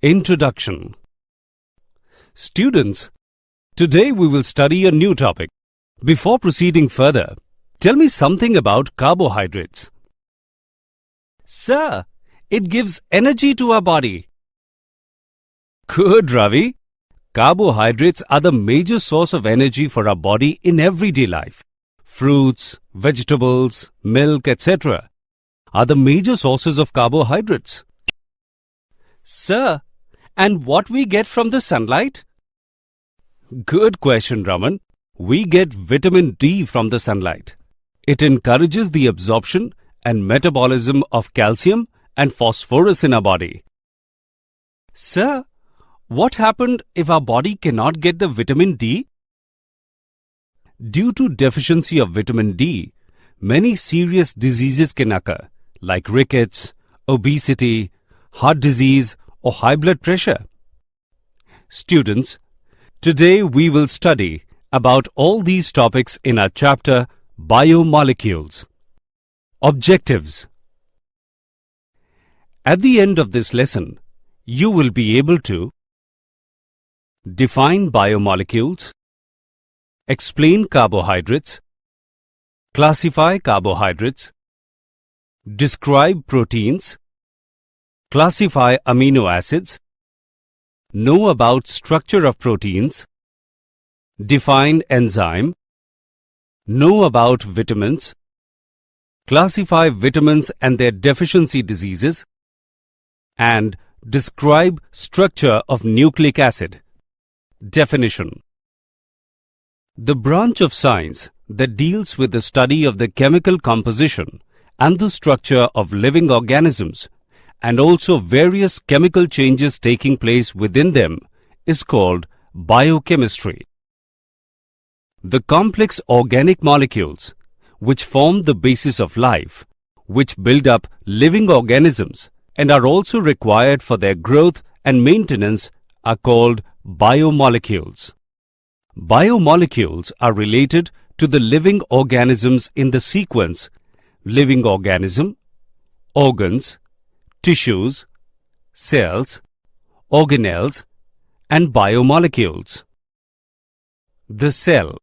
Introduction. Students, today we will study a new topic. Before proceeding further, tell me something about carbohydrates. Sir, it gives energy to our body. Good, Ravi. Carbohydrates are the major source of energy for our body in everyday life. Fruits, vegetables, milk, etc. are the major sources of carbohydrates. Sir, and what we get from the sunlight? Good question, Raman. We get vitamin D from the sunlight. It encourages the absorption and metabolism of calcium and phosphorus in our body. Sir, what happened if our body cannot get the vitamin D? Due to deficiency of vitamin D, many serious diseases can occur, like rickets, obesity, heart disease, or high blood pressure. Students, today we will study about all these topics in our chapter Biomolecules. Objectives. At the end of this lesson, you will be able to define biomolecules, explain carbohydrates, classify carbohydrates, describe proteins, classify amino acids, know about structure of proteins, define enzyme, know about vitamins, classify vitamins and their deficiency diseases, and describe structure of nucleic acid. Definition. The branch of science that deals with the study of the chemical composition and the structure of living organisms and also various chemical changes taking place within them is called biochemistry. The complex organic molecules which form the basis of life, which build up living organisms and are also required for their growth and maintenance are called biomolecules. Biomolecules are related to the living organisms in the sequence living organism, organs, tissues, cells, organelles, and biomolecules. The cell.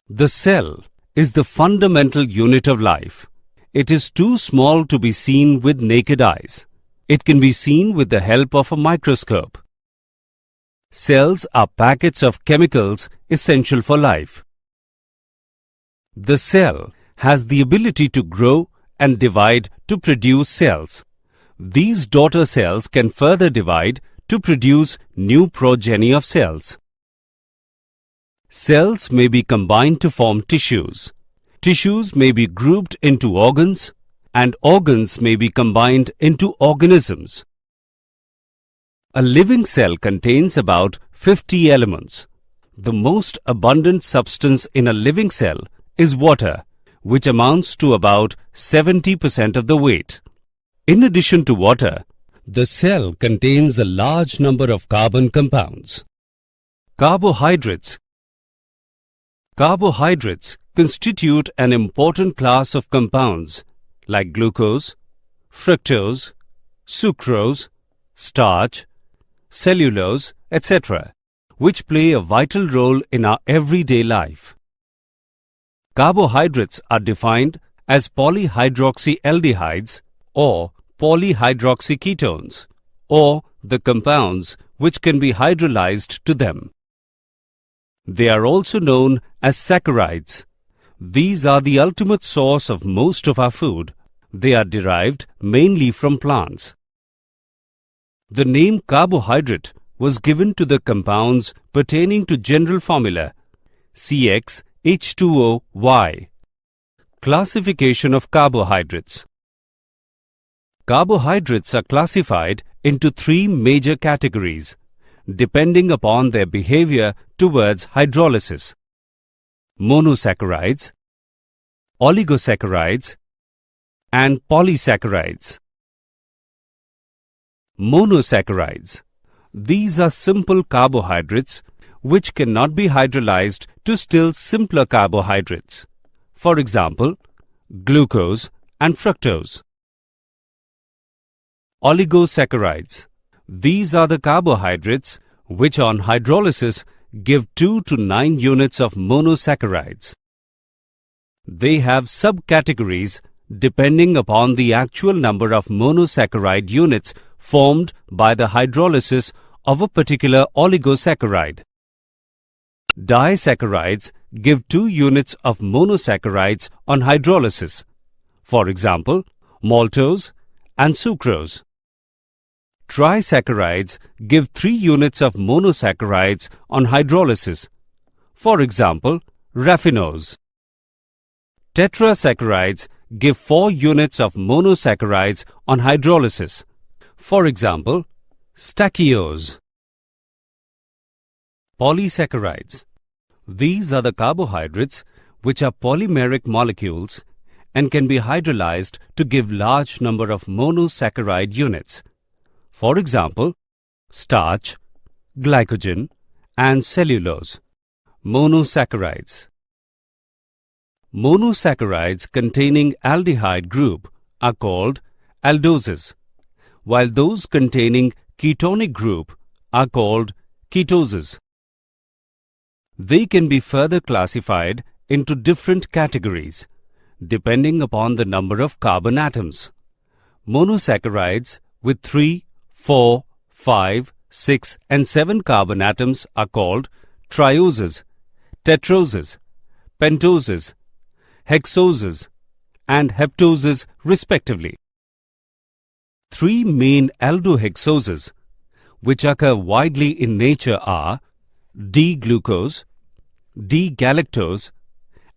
The cell is the fundamental unit of life. It is too small to be seen with naked eyes. It can be seen with the help of a microscope. Cells are packets of chemicals essential for life. The cell has the ability to grow and divide to produce cells. These daughter cells can further divide to produce new progeny of cells. Cells may be combined to form tissues. Tissues may be grouped into organs, and organs may be combined into organisms. A living cell contains about 50 elements. The most abundant substance in a living cell is water, which amounts to about 70% of the weight. In addition to water, the cell contains a large number of carbon compounds. Carbohydrates. Carbohydrates constitute an important class of compounds like glucose, fructose, sucrose, starch, cellulose, etc., which play a vital role in our everyday life. Carbohydrates are defined as polyhydroxyaldehydes or polyhydroxyketones, or the compounds which can be hydrolyzed to them. They are also known as saccharides. These are the ultimate source of most of our food. They are derived mainly from plants. The name carbohydrate was given to the compounds pertaining to general formula CxH2OY. Classification of carbohydrates. Carbohydrates are classified into three major categories, depending upon their behavior towards hydrolysis: monosaccharides, oligosaccharides, and polysaccharides. Monosaccharides. These are simple carbohydrates which cannot be hydrolyzed to still simpler carbohydrates. For example, glucose and fructose. Oligosaccharides. These are the carbohydrates which on hydrolysis give 2 to 9 units of monosaccharides. They have subcategories depending upon the actual number of monosaccharide units formed by the hydrolysis of a particular oligosaccharide. Disaccharides give 2 units of monosaccharides on hydrolysis. For example, maltose and sucrose. Trisaccharides give 3 units of monosaccharides on hydrolysis. For example, raffinose. Tetrasaccharides give 4 units of monosaccharides on hydrolysis. For example, stachyose. Polysaccharides. These are the carbohydrates which are polymeric molecules and can be hydrolyzed to give large number of monosaccharide units. For example, starch, glycogen and cellulose. Monosaccharides. Monosaccharides containing aldehyde group are called aldoses, while those containing ketonic group are called ketoses. They can be further classified into different categories depending upon the number of carbon atoms. Monosaccharides with 3, 4, 5, 6 and 7 carbon atoms are called trioses, tetroses, pentoses, hexoses and heptoses respectively. 3 main aldohexoses which occur widely in nature are D-glucose, D-galactose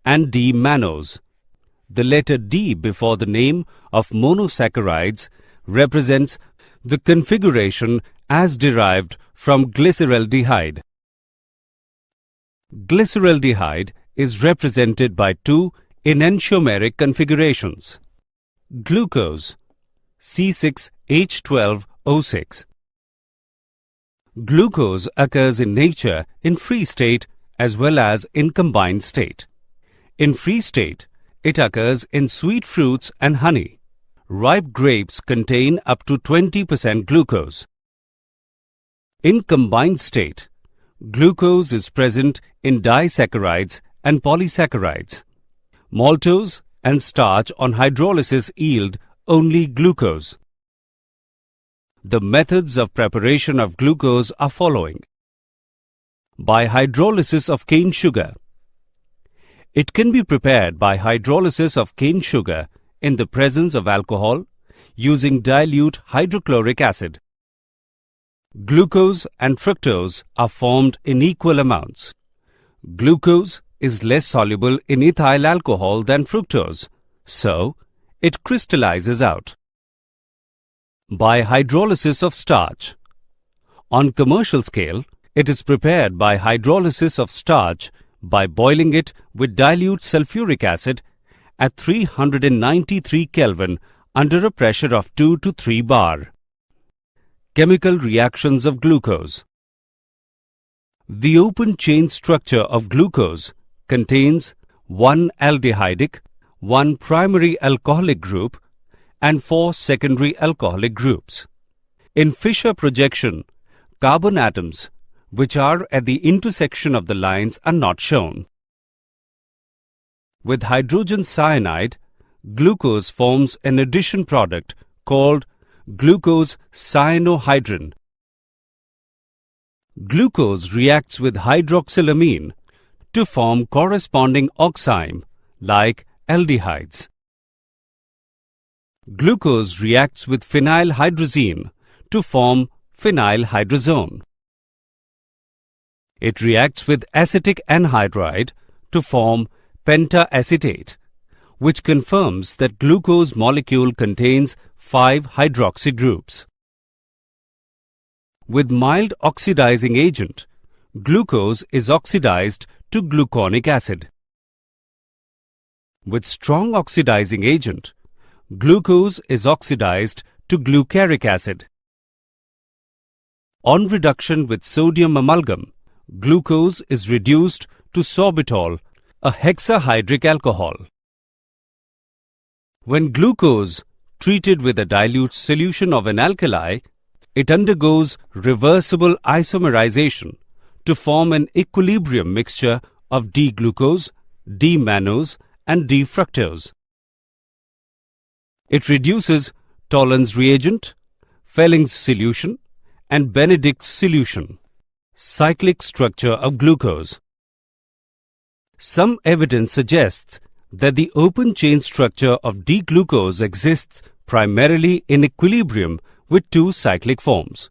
and D-mannose. The letter D before the name of monosaccharides represents the configuration as derived from glyceraldehyde. Glyceraldehyde is represented by 2 enantiomeric configurations. Glucose C6H12O6. Glucose occurs in nature in free state as well as in combined state. In free state, it occurs in sweet fruits and honey. Ripe grapes contain up to 20% glucose. In combined state, glucose is present in disaccharides and polysaccharides. Maltose and starch on hydrolysis yield only glucose. The methods of preparation of glucose are following. By hydrolysis of cane sugar. It can be prepared by hydrolysis of cane sugar in the presence of alcohol using dilute hydrochloric acid. Glucose and fructose are formed in equal amounts. Glucose is less soluble in ethyl alcohol than fructose, so it crystallizes out. By hydrolysis of starch. On commercial scale, it is prepared by hydrolysis of starch by boiling it with dilute sulfuric acid at 393 Kelvin under a pressure of 2 to 3 bar. Chemical reactions of glucose. The open chain structure of glucose contains 1 aldehydic, 1 primary alcoholic group and 4 secondary alcoholic groups. In Fischer projection, carbon atoms which are at the intersection of the lines are not shown. With hydrogen cyanide, glucose forms an addition product called glucose cyanohydrin. Glucose reacts with hydroxylamine to form corresponding oxime like aldehydes. Glucose reacts with phenylhydrazine to form phenylhydrazone. It reacts with acetic anhydride to form pentaacetate, which confirms that glucose molecule contains 5 hydroxy groups. With mild oxidizing agent, glucose is oxidized to gluconic acid. With strong oxidizing agent, glucose is oxidized to glucaric acid. On reduction with sodium amalgam, glucose is reduced to sorbitol, a hexahydric alcohol. When glucose treated with a dilute solution of an alkali It undergoes reversible isomerization to form an equilibrium mixture of D-glucose, D-mannose and D-fructose. It reduces Tollens reagent, Felling's solution and Benedict's solution. Cyclic structure of glucose. Some evidence suggests that the open chain structure of D-glucose exists primarily in equilibrium with two cyclic forms.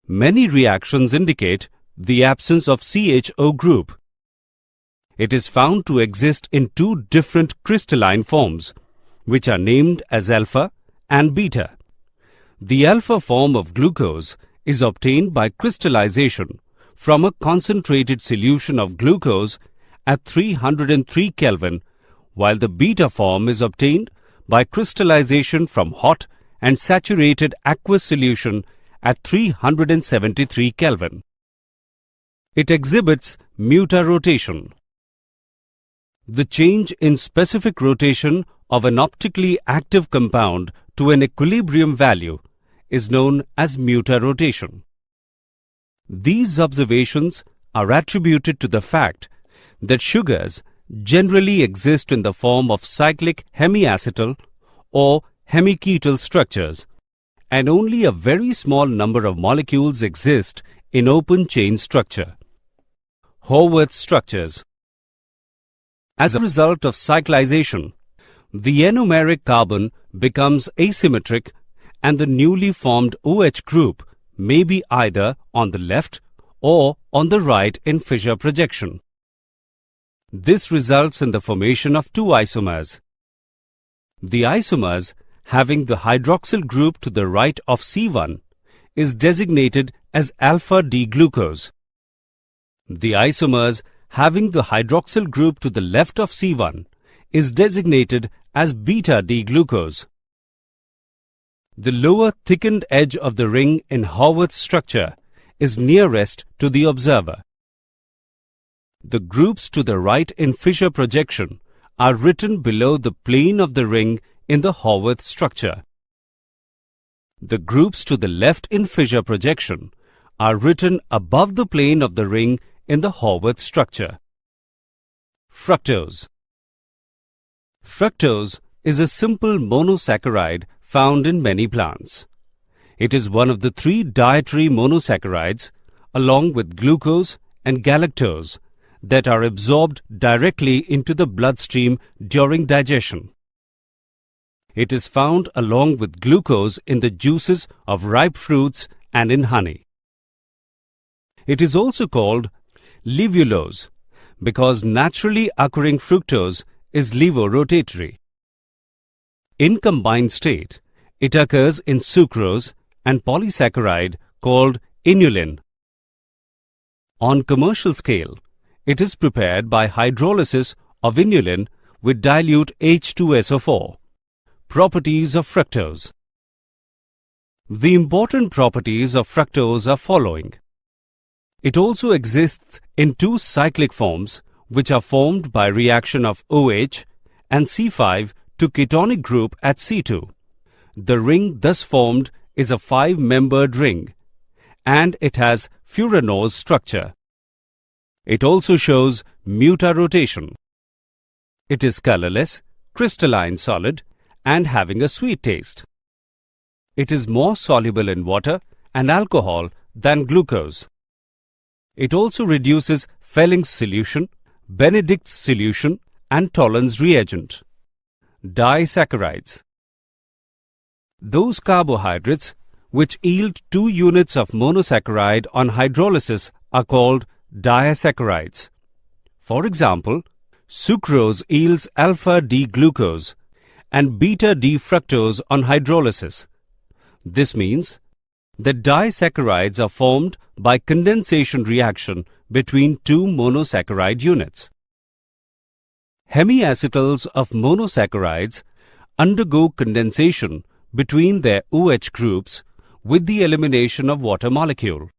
Many reactions indicate the absence of CHO group. It is found to exist in two different crystalline forms, which are named as alpha and beta. The alpha form of glucose is obtained by crystallization from a concentrated solution of glucose at 303 Kelvin, while the beta form is obtained by crystallization from hot and saturated aqueous solution at 373 Kelvin. It exhibits mutarotation. The change in specific rotation of an optically active compound to an equilibrium value is known as mutarotation. These observations are attributed to the fact that sugars generally exist in the form of cyclic hemiacetal or hemiketal structures, and only a very small number of molecules exist in open chain structure. Horwath structures. As a result of cyclization, the anomeric carbon becomes asymmetric and the newly formed OH group may be either on the left or on the right in fissure projection. This results in the formation of two isomers. The isomers having the hydroxyl group to the right of C1 is designated as alpha D-glucose. The isomers having the hydroxyl group to the left of C1 is designated as beta D-glucose. The lower thickened edge of the ring in Horwath structure is nearest to the observer. The groups to the right in fissure projection are written below the plane of the ring in the Horwath structure. The groups to the left in fissure projection are written above the plane of the ring in the Horwath structure. Fructose. Fructose is a simple monosaccharide found in many plants. It is one of the three dietary monosaccharides, along with glucose and galactose, that are absorbed directly into the bloodstream during digestion. It is found along with glucose in the juices of ripe fruits and in honey. It is also called levulose because naturally occurring fructose is levorotatory. In combined state, it occurs in sucrose and polysaccharide called inulin. On commercial scale, it is prepared by hydrolysis of inulin with dilute H2SO4. Properties of fructose. The important properties of fructose are following. It also exists in two cyclic forms which are formed by reaction of OH and C5 to ketonic group at C2. The ring thus formed is a 5-membered ring and it has furanose structure. It also shows mutarotation. It is colorless, crystalline solid and having a sweet taste. It is more soluble in water and alcohol than glucose. It also reduces Felling's solution, Benedict's solution and Tollens reagent. Disaccharides. Those carbohydrates which yield 2 units of monosaccharide on hydrolysis are called disaccharides. For example, sucrose yields alpha D-glucose and beta D-fructose on hydrolysis. This means that disaccharides are formed by condensation reaction between two monosaccharide units. Hemiacetals of monosaccharides undergo condensation between their OH groups with the elimination of water molecule.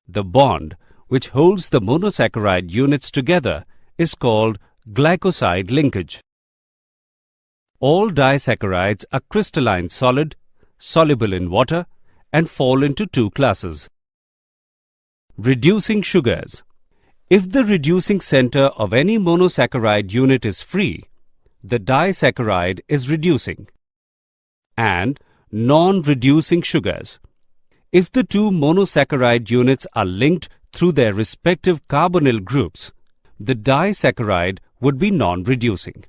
The bond which holds the monosaccharide units together is called glycoside linkage. All disaccharides are crystalline solid, soluble in water, and fall into two classes. Reducing sugars. If the reducing center of any monosaccharide unit is free, the disaccharide is reducing. And non-reducing sugars. If the two monosaccharide units are linked through their respective carbonyl groups, the disaccharide would be non-reducing.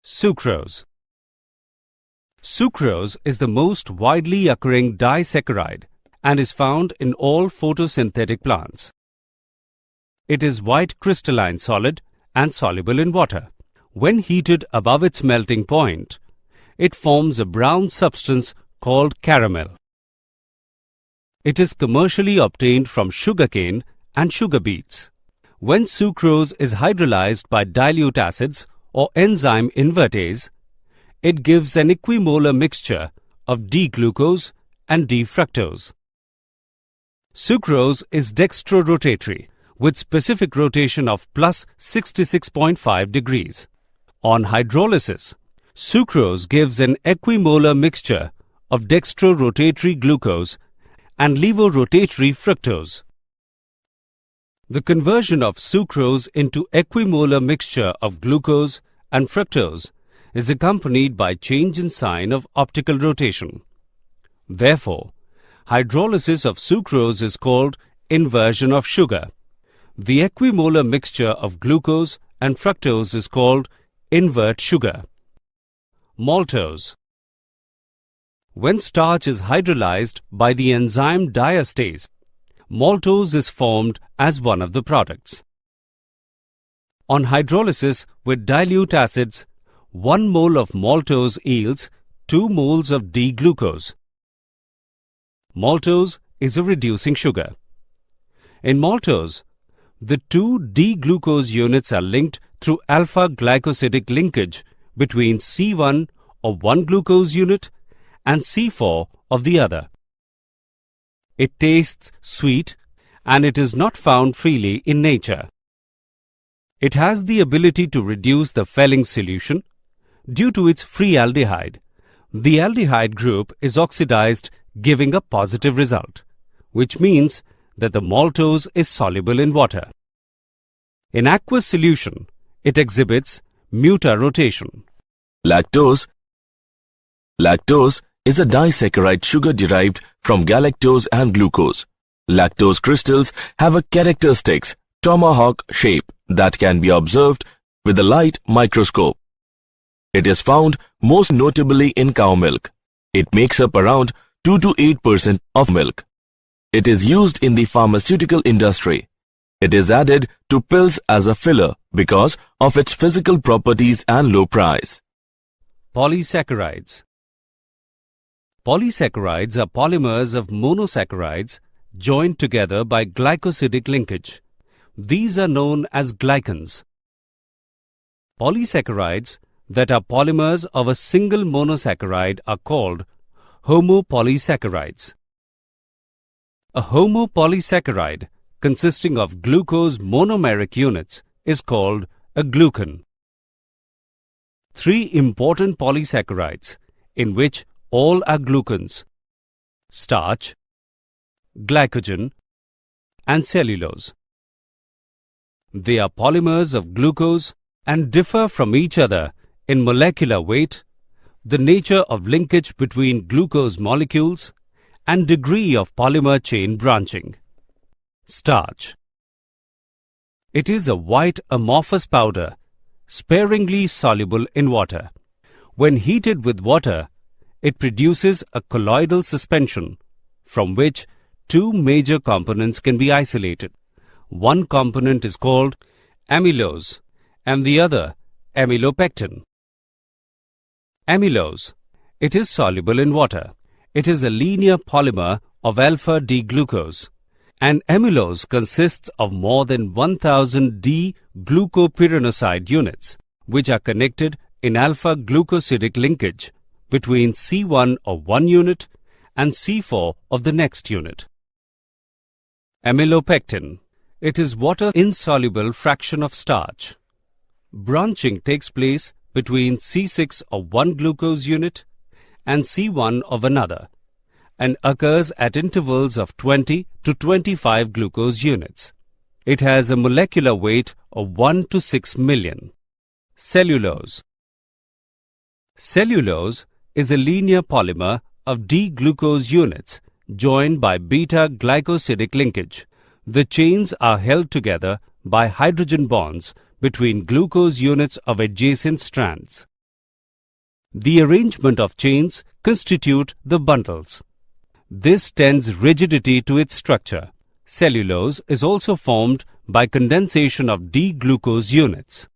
Sucrose. Sucrose is the most widely occurring disaccharide and is found in all photosynthetic plants. It is white crystalline solid and soluble in water. When heated above its melting point, it forms a brown substance called caramel. It is commercially obtained from sugarcane and sugar beets. When sucrose is hydrolyzed by dilute acids or enzyme invertase, it gives an equimolar mixture of D-glucose and D-fructose. Sucrose is dextrorotatory with specific rotation of plus 66.5 degrees. On hydrolysis, sucrose gives an equimolar mixture of dextrorotatory glucose and levorotatory fructose. The conversion of sucrose into equimolar mixture of glucose and fructose is accompanied by change in sign of optical rotation. Therefore, hydrolysis of sucrose is called inversion of sugar. The equimolar mixture of glucose and fructose is called invert sugar. Maltose. When starch is hydrolyzed by the enzyme diastase, maltose is formed as one of the products. On hydrolysis with dilute acids, 1 mole of maltose yields 2 moles of D-glucose. Maltose is a reducing sugar. In maltose, the two D-glucose units are linked through alpha-glycosidic linkage between C1 of one glucose unit and C4 of the other. It tastes sweet and it is not found freely in nature. It has the ability to reduce the Fehling solution due to its free aldehyde. The aldehyde group is oxidized, giving a positive result, which means that the maltose is soluble in water. In aqueous solution, it exhibits mutarotation. Lactose. Lactose is a disaccharide sugar derived from galactose and glucose. Lactose crystals have a characteristic tomahawk shape that can be observed with a light microscope. It is found most notably in cow milk. It makes up around 2 to 8% of milk. It is used in the pharmaceutical industry. It is added to pills as a filler because of its physical properties and low price. Polysaccharides. Polysaccharides are polymers of monosaccharides joined together by glycosidic linkage. These are known as glycans. Polysaccharides that are polymers of a single monosaccharide are called homopolysaccharides. A homopolysaccharide consisting of glucose monomeric units is called a glucan. 3 important polysaccharides in which all are glucans: starch, glycogen, and cellulose. They are polymers of glucose and differ from each other in molecular weight, the nature of linkage between glucose molecules, and degree of polymer chain branching. Starch. It is a white amorphous powder, sparingly soluble in water. When heated with water, it produces a colloidal suspension from which 2 major components can be isolated. One component is called amylose and the other amylopectin. Amylose. It is soluble in water. It is a linear polymer of alpha-D-glucose. And amylose consists of more than 1000 D-glucopyranoside units, which are connected in alpha-glucosidic linkage between C1 of one unit and C4 of the next unit. Amylopectin. It is water-insoluble fraction of starch. Branching takes place between C6 of one glucose unit and C1 of another, and occurs at intervals of 20 to 25 glucose units. It has a molecular weight of 1 to 6 million. Cellulose. Cellulose is a linear polymer of D-glucose units joined by beta-glycosidic linkage. The chains are held together by hydrogen bonds between glucose units of adjacent strands. The arrangement of chains constitute the bundles. This tends rigidity to its structure. Cellulose is also formed by condensation of D-glucose units.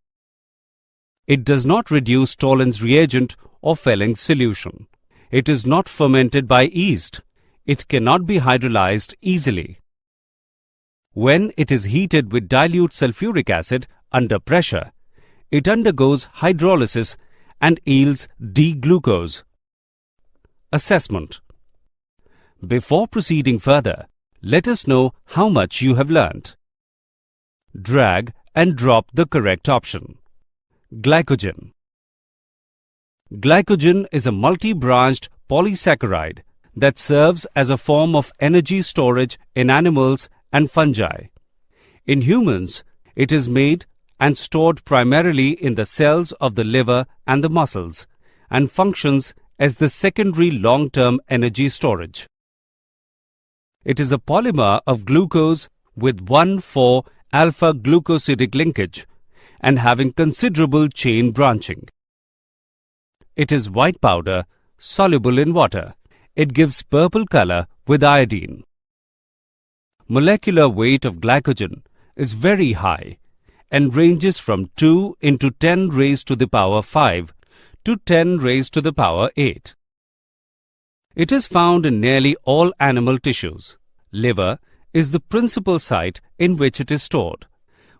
It does not reduce Tollens reagent or Fehling solution. It is not fermented by yeast. It cannot be hydrolyzed easily. When it is heated with dilute sulfuric acid under pressure, it undergoes hydrolysis and yields D-glucose. Assessment. Before proceeding further, let us know how much you have learnt. Drag and drop the correct option. Glycogen. Glycogen is a multi-branched polysaccharide that serves as a form of energy storage in animals and fungi. In humans, it is made and stored primarily in the cells of the liver and the muscles, and functions as the secondary long-term energy storage. It is a polymer of glucose with 1,4-alpha-glucosidic linkage and having considerable chain branching. It is white powder, soluble in water. It gives purple color with iodine. Molecular weight of glycogen is very high and ranges from 2 into 10 raised to the power 5 to 10 raised to the power 8. It is found in nearly all animal tissues. Liver is the principal site in which it is stored.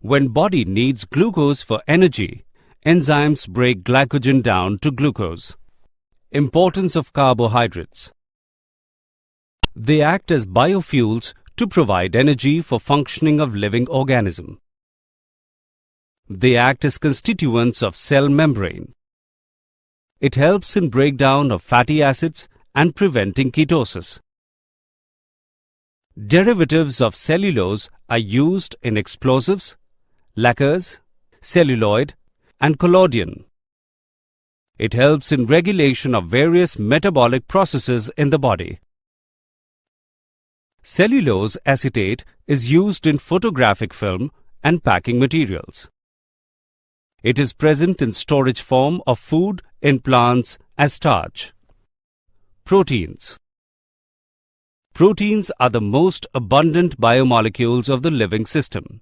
When body needs glucose for energy, enzymes break glycogen down to glucose. Importance of carbohydrates. They act as biofuels to provide energy for functioning of living organism. They act as constituents of cell membrane. It helps in breakdown of fatty acids and preventing ketosis. Derivatives of cellulose are used in explosives, lacquers, celluloid, and collodion. It helps in regulation of various metabolic processes in the body. Cellulose acetate is used in photographic film and packing materials. It is present in storage form of food in plants as starch. Proteins. Proteins are the most abundant biomolecules of the living system.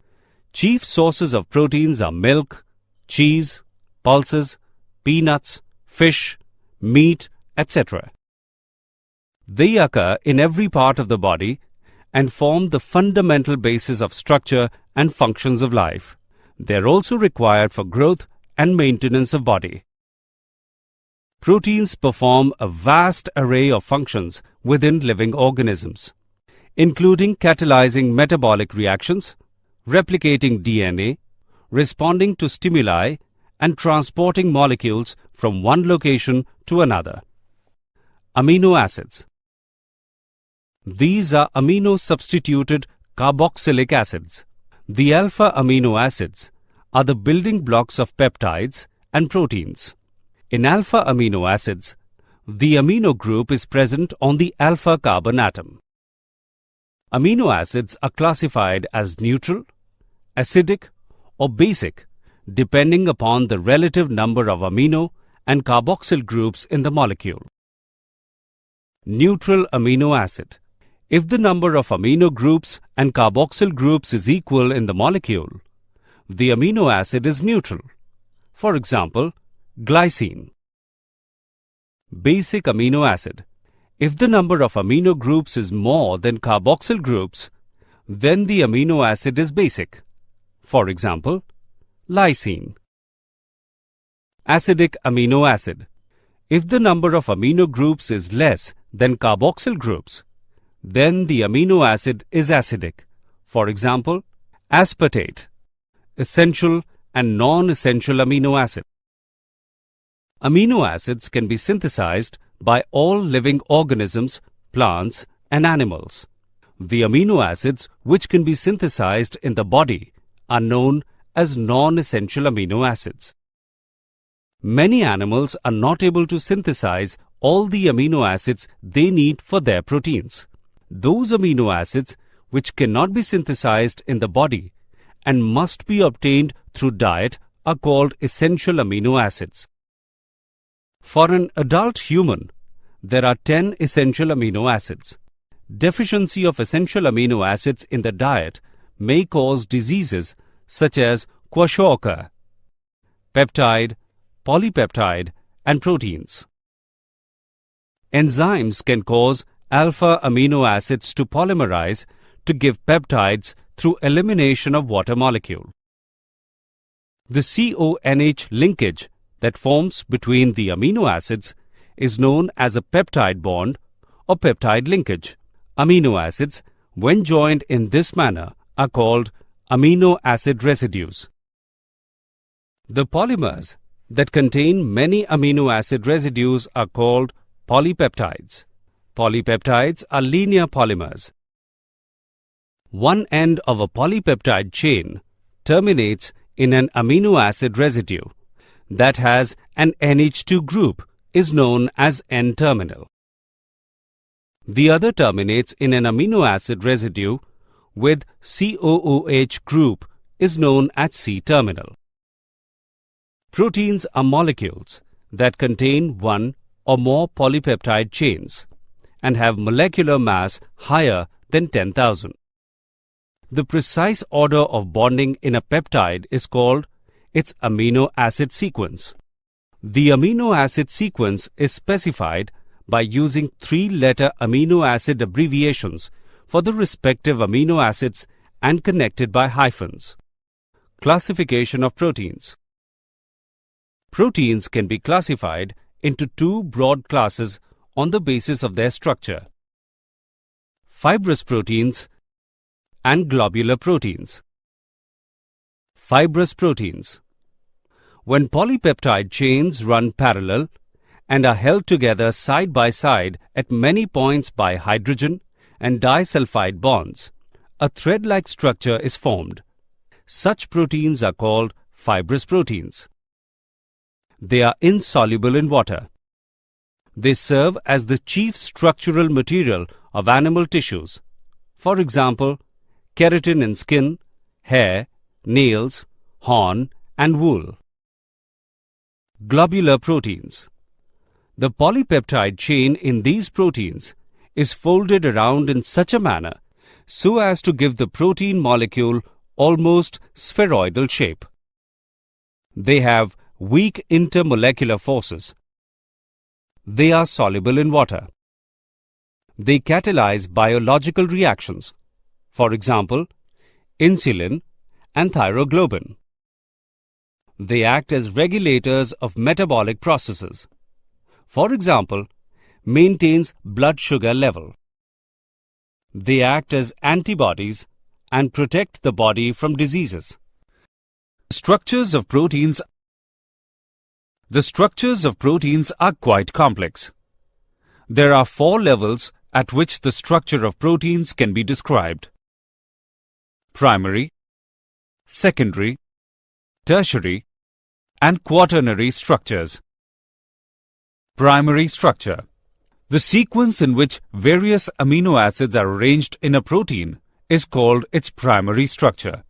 Chief sources of proteins are milk, cheese, pulses, peanuts, fish, meat, etc. They occur in every part of the body and form the fundamental basis of structure and functions of life. They are also required for growth and maintenance of body. Proteins perform a vast array of functions within living organisms, including catalyzing metabolic reactions, replicating DNA, responding to stimuli, and transporting molecules from one location to another. Amino acids. These are amino-substituted carboxylic acids. The alpha amino acids are the building blocks of peptides and proteins. In alpha amino acids, the amino group is present on the alpha carbon atom. Amino acids are classified as neutral, acidic, or basic depending upon the relative number of amino and carboxyl groups in the molecule. Neutral amino acid. If the number of amino groups and carboxyl groups is equal in the molecule, the amino acid is neutral. For example, glycine. Basic amino acid. If the number of amino groups is more than carboxyl groups, then the amino acid is basic. For example, lysine. Acidic amino acid. If the number of amino groups is less than carboxyl groups, then the amino acid is acidic. For example, aspartate. Essential and non-essential amino acid. Amino acids can be synthesized by all living organisms, plants, and animals. The amino acids which can be synthesized in the body are known as non-essential amino acids. Many animals are not able to synthesize all the amino acids they need for their proteins. Those amino acids which cannot be synthesized in the body and must be obtained through diet are called essential amino acids. For an adult human, there are 10 essential amino acids. Deficiency of essential amino acids in the diet may cause diseases such as kwashiorkor, peptide, polypeptide, and proteins. Enzymes can cause alpha amino acids to polymerize to give peptides through elimination of water molecule. The CONH linkage that forms between the amino acids is known as a peptide bond or peptide linkage. Amino acids, when joined in this manner, are called amino acid residues. The polymers that contain many amino acid residues are called polypeptides. Polypeptides are linear polymers. One end of a polypeptide chain terminates in an amino acid residue that has an NH2 group is known as N-terminal. The other terminates in an amino acid residue with COOH group is known as C-terminal. Proteins are molecules that contain one or more polypeptide chains and have molecular mass higher than 10,000. The precise order of bonding in a peptide is called its amino acid sequence. The amino acid sequence is specified by using 3-letter amino acid abbreviations for the respective amino acids and connected by hyphens. Classification of proteins. Proteins can be classified into 2 broad classes on the basis of their structure: fibrous proteins and globular proteins. Fibrous proteins. When polypeptide chains run parallel and are held together side by side at many points by hydrogen and disulfide bonds, a thread-like structure is formed. Such proteins are called fibrous proteins. They are insoluble in water. They serve as the chief structural material of animal tissues. For example, keratin in skin, hair, nails, horn, and wool. Globular proteins. The polypeptide chain in these proteins is folded around in such a manner so as to give the protein molecule almost spheroidal shape. They have weak intermolecular forces. They are soluble in water. They catalyze biological reactions, for example, insulin and thyroglobin. They act as regulators of metabolic processes. For example, maintains blood sugar level. They act as antibodies and protect the body from diseases. Structures of proteins. The structures of proteins are quite complex. There are 4 levels at which the structure of proteins can be described: primary, secondary, tertiary, and quaternary structures. Primary structure. The sequence in which various amino acids are arranged in a protein is called its primary structure.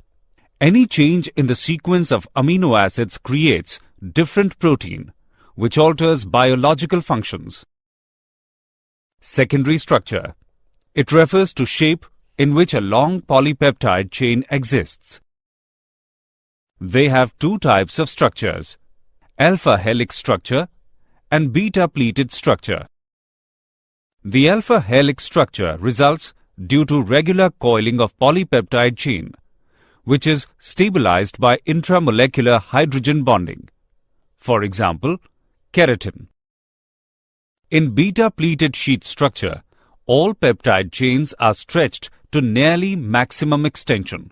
Any change in the sequence of amino acids creates different protein, which alters biological functions. Secondary structure. It refers to shape in which a long polypeptide chain exists. They have 2 types of structures: alpha helix structure and beta pleated structure. The alpha helix structure results due to regular coiling of polypeptide chain, which is stabilized by intramolecular hydrogen bonding. For example, keratin. In beta pleated sheet structure, all peptide chains are stretched to nearly maximum extension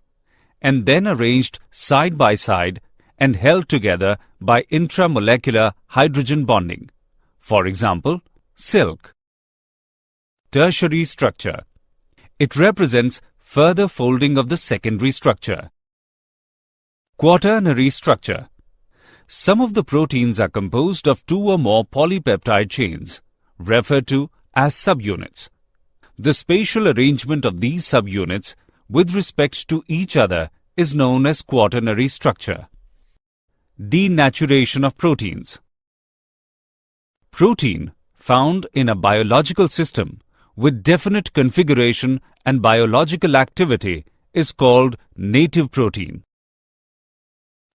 and then arranged side by side and held together by intramolecular hydrogen bonding. For example, silk. Tertiary structure. It represents further folding of the secondary structure. Quaternary structure. Some of the proteins are composed of two or more polypeptide chains, referred to as subunits. The spatial arrangement of these subunits with respect to each other is known as quaternary structure. Denaturation of proteins. Protein found in a biological system with definite configuration and biological activity is called native protein.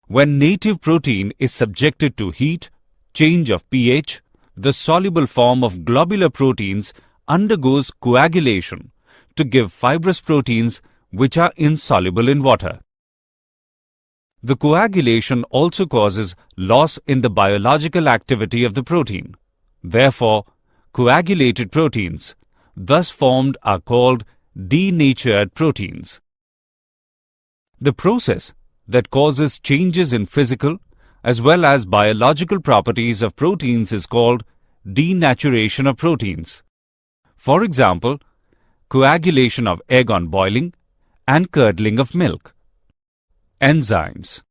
When native protein is subjected to heat, change of pH, the soluble form of globular proteins undergoes coagulation to give fibrous proteins which are insoluble in water. The coagulation also causes loss in the biological activity of the protein. Therefore, coagulated proteins, thus formed, are called denatured proteins. The process that causes changes in physical as well as biological properties of proteins is called denaturation of proteins. For example, coagulation of egg on boiling and curdling of milk. Enzymes.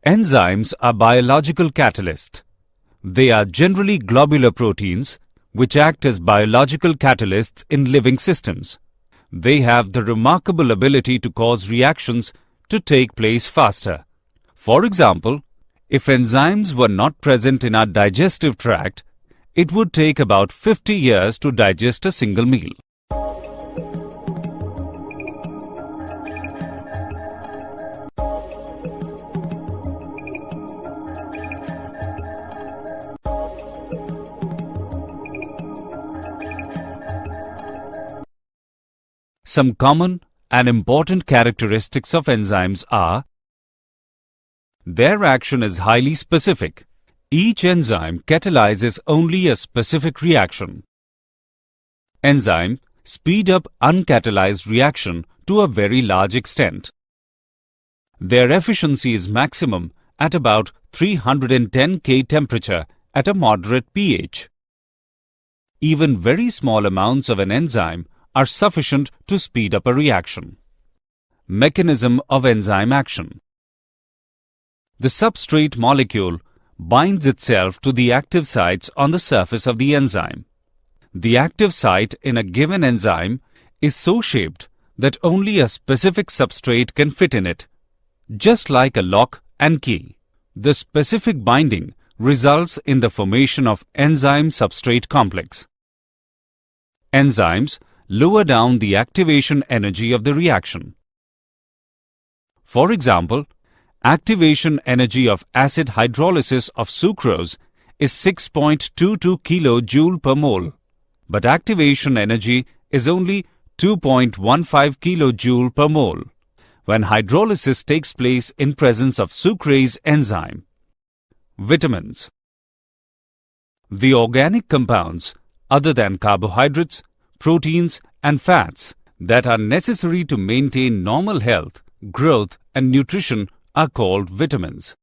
Enzymes are biological catalysts. They are generally globular proteins which act as biological catalysts in living systems. They have the remarkable ability to cause reactions to take place faster. For example, if enzymes were not present in our digestive tract, it would take about 50 years to digest a single meal. Some common and important characteristics of enzymes are: their action is highly specific. Each enzyme catalyzes only a specific reaction. Enzymes speed up uncatalyzed reaction to a very large extent. Their efficiency is maximum at about 310 K temperature at a moderate pH. Even very small amounts of an enzyme are sufficient to speed up a reaction. Mechanism of enzyme action. The substrate molecule binds itself to the active sites on the surface of the enzyme. The active site in a given enzyme is so shaped that only a specific substrate can fit in it, just like a lock and key. The specific binding results in the formation of enzyme-substrate complex. Enzymes lower down the activation energy of the reaction. For example, activation energy of acid hydrolysis of sucrose is 6.22 kJ per mole, but activation energy is only 2.15 kJ per mole when hydrolysis takes place in presence of sucrase enzyme. Vitamins. The organic compounds other than carbohydrates, proteins and fats that are necessary to maintain normal health, growth and nutrition are called vitamins.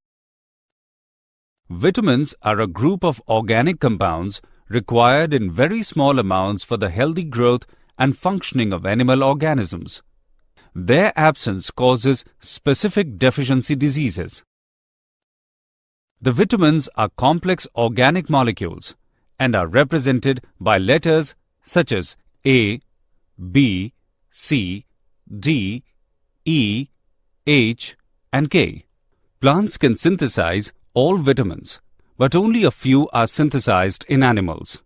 Vitamins are a group of organic compounds required in very small amounts for the healthy growth and functioning of animal organisms. Their absence causes specific deficiency diseases. The vitamins are complex organic molecules and are represented by letters such as A, B, C, D, E, H and K. Plants can synthesize all vitamins, but only a few are synthesized in animals.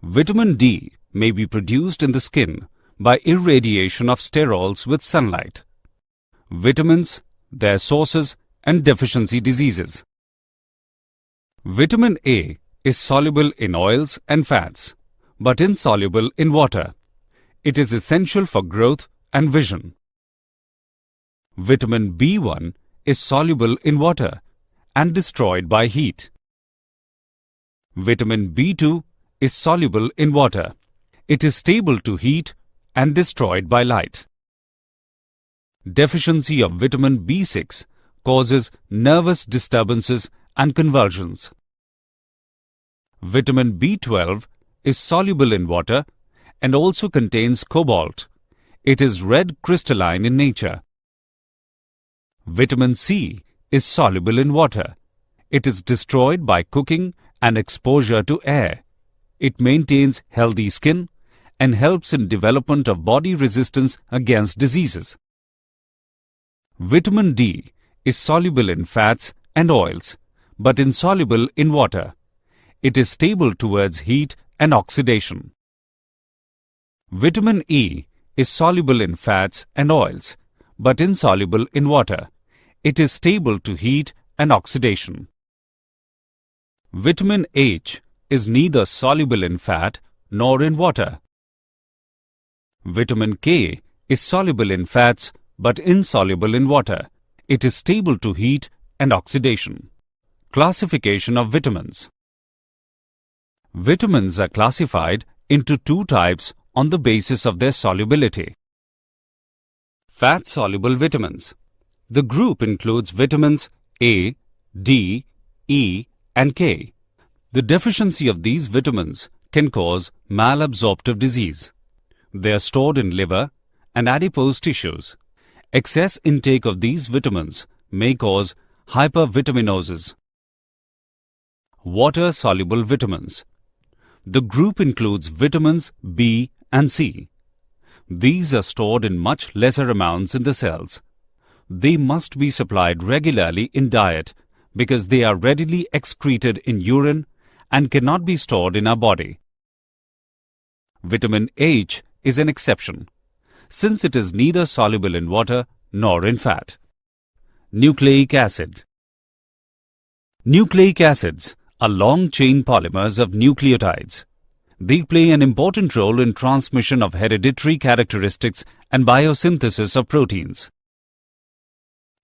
Vitamin D may be produced in the skin by irradiation of sterols with sunlight. Vitamins, their sources and deficiency diseases. Vitamin A is soluble in oils and fats, but insoluble in water. It is essential for growth and vision. Vitamin B1 is soluble in water and destroyed by heat. Vitamin B2 is soluble in water. It is stable to heat and destroyed by light. Deficiency of vitamin B6 causes nervous disturbances and convulsions. Vitamin B12 is soluble in water and also contains cobalt. It is red crystalline in nature. Vitamin C is soluble in water. It is destroyed by cooking and exposure to air. It maintains healthy skin and helps in development of body resistance against diseases. Vitamin D is soluble in fats and oils, but insoluble in water. It is stable towards heat and oxidation. Vitamin E is soluble in fats and oils, but insoluble in water. It is stable to heat and oxidation. Vitamin H is neither soluble in fat nor in water. Vitamin K is soluble in fats but insoluble in water. It is stable to heat and oxidation. Classification of vitamins. Vitamins are classified into two types on the basis of their solubility. Fat-soluble vitamins. The group includes vitamins A, D, E, and K. The deficiency of these vitamins can cause malabsorptive disease. They are stored in liver and adipose tissues. Excess intake of these vitamins may cause hypervitaminosis. Water-soluble vitamins. The group includes vitamins B and C. These are stored in much lesser amounts in the cells. They must be supplied regularly in diet because they are readily excreted in urine and cannot be stored in our body. Vitamin H is an exception, since it is neither soluble in water nor in fat. Nucleic acid. Nucleic acids are long-chain polymers of nucleotides. They play an important role in transmission of hereditary characteristics and biosynthesis of proteins.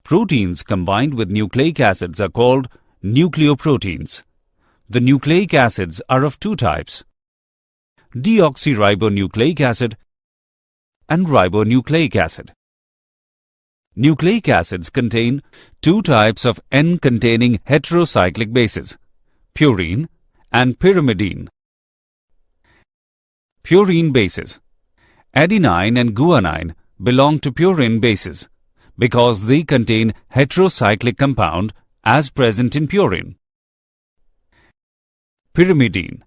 Proteins combined with nucleic acids are called nucleoproteins. The nucleic acids are of two types: deoxyribonucleic acid and ribonucleic acid. Nucleic acids contain two types of N-containing heterocyclic bases, purine and pyrimidine. Purine bases. Adenine and guanine belong to purine bases because they contain heterocyclic compound as present in purine. Pyrimidine.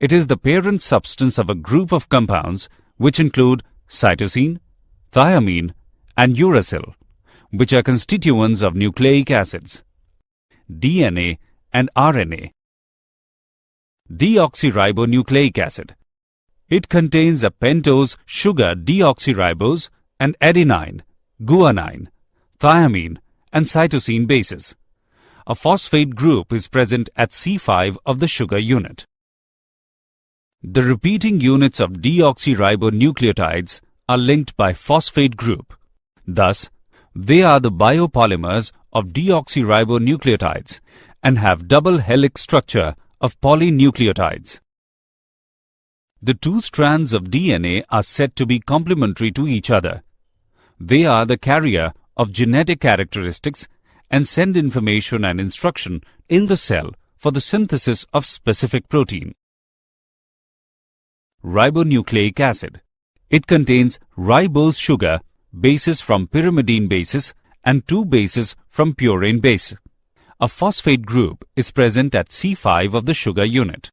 It is the parent substance of a group of compounds which include cytosine, thiamine, and uracil, which are constituents of nucleic acids. DNA and RNA. Deoxyribonucleic acid. It contains a pentose sugar deoxyribose and adenine, guanine, thiamine, and cytosine bases. A phosphate group is present at C5 of the sugar unit. The repeating units of deoxyribonucleotides are linked by phosphate group. Thus, they are the biopolymers of deoxyribonucleotides and have double helix structure of polynucleotides. The two strands of DNA are said to be complementary to each other. They are the carrier of genetic characteristics and send information and instruction in the cell for the synthesis of specific protein. Ribonucleic acid. It contains ribose sugar bases from pyrimidine bases and two bases from purine base. A phosphate group is present at C5 of the sugar unit.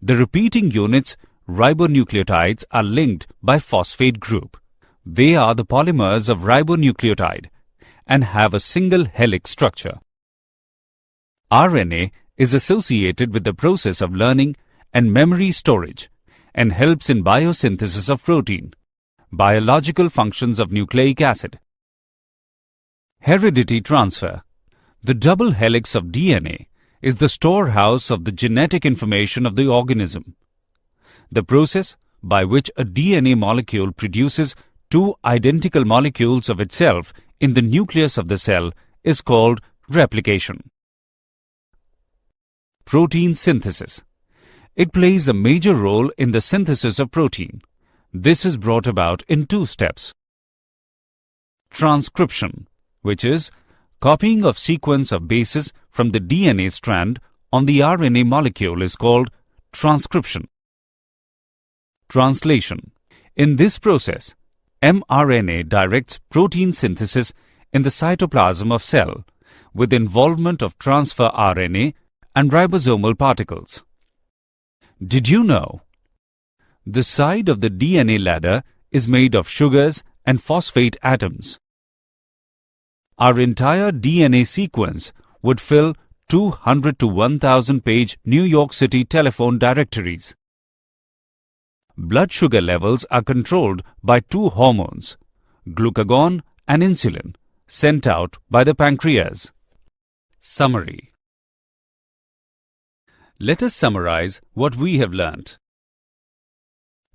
The repeating units ribonucleotides are linked by phosphate group. They are the polymers of ribonucleotide and have a single helix structure. RNA is associated with the process of learning and memory storage and helps in biosynthesis of protein. Biological functions of nucleic acid. Heredity transfer. The double helix of DNA is the storehouse of the genetic information of the organism. The process by which a DNA molecule produces two identical molecules of itself in the nucleus of the cell is called replication. Protein synthesis. It plays a major role in the synthesis of protein. This is brought about in two steps. Transcription, which is copying of sequence of bases from the DNA strand on the RNA molecule is called transcription. Translation. In this process, mRNA directs protein synthesis in the cytoplasm of cell with involvement of transfer RNA and ribosomal particles. Did you know? The side of the DNA ladder is made of sugars and phosphate atoms. Our entire DNA sequence would fill 200 to 1000 page New York City telephone directories. Blood sugar levels are controlled by two hormones, glucagon and insulin, sent out by the pancreas. Summary. Let us summarize what we have learnt.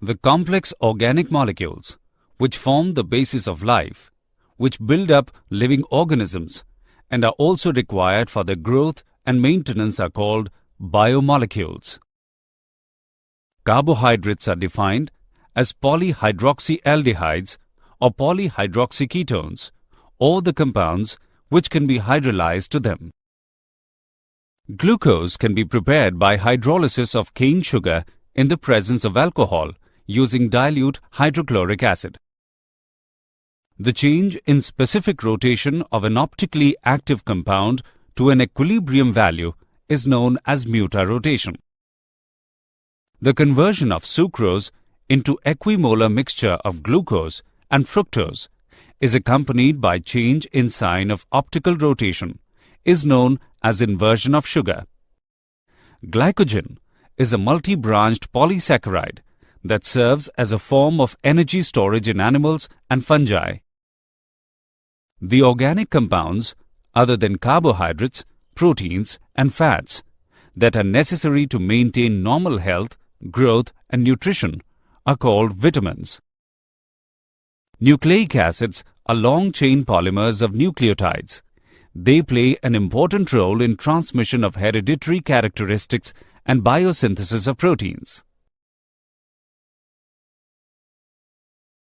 The complex organic molecules, which form the basis of life, which build up living organisms and are also required for their growth and maintenance, are called biomolecules. Carbohydrates are defined as polyhydroxyaldehydes or polyhydroxyketones, or the compounds which can be hydrolyzed to them. Glucose can be prepared by hydrolysis of cane sugar in the presence of alcohol using dilute hydrochloric acid. The change in specific rotation of an optically active compound to an equilibrium value is known as mutarotation. The conversion of sucrose into equimolar mixture of glucose and fructose is accompanied by change in sign of optical rotation, is known as inversion of sugar. Glycogen is a multi-branched polysaccharide that serves as a form of energy storage in animals and fungi. The organic compounds, other than carbohydrates, proteins and fats, that are necessary to maintain normal health, growth and nutrition are called vitamins. Nucleic acids are long-chain polymers of nucleotides. They play an important role in transmission of hereditary characteristics and biosynthesis of proteins.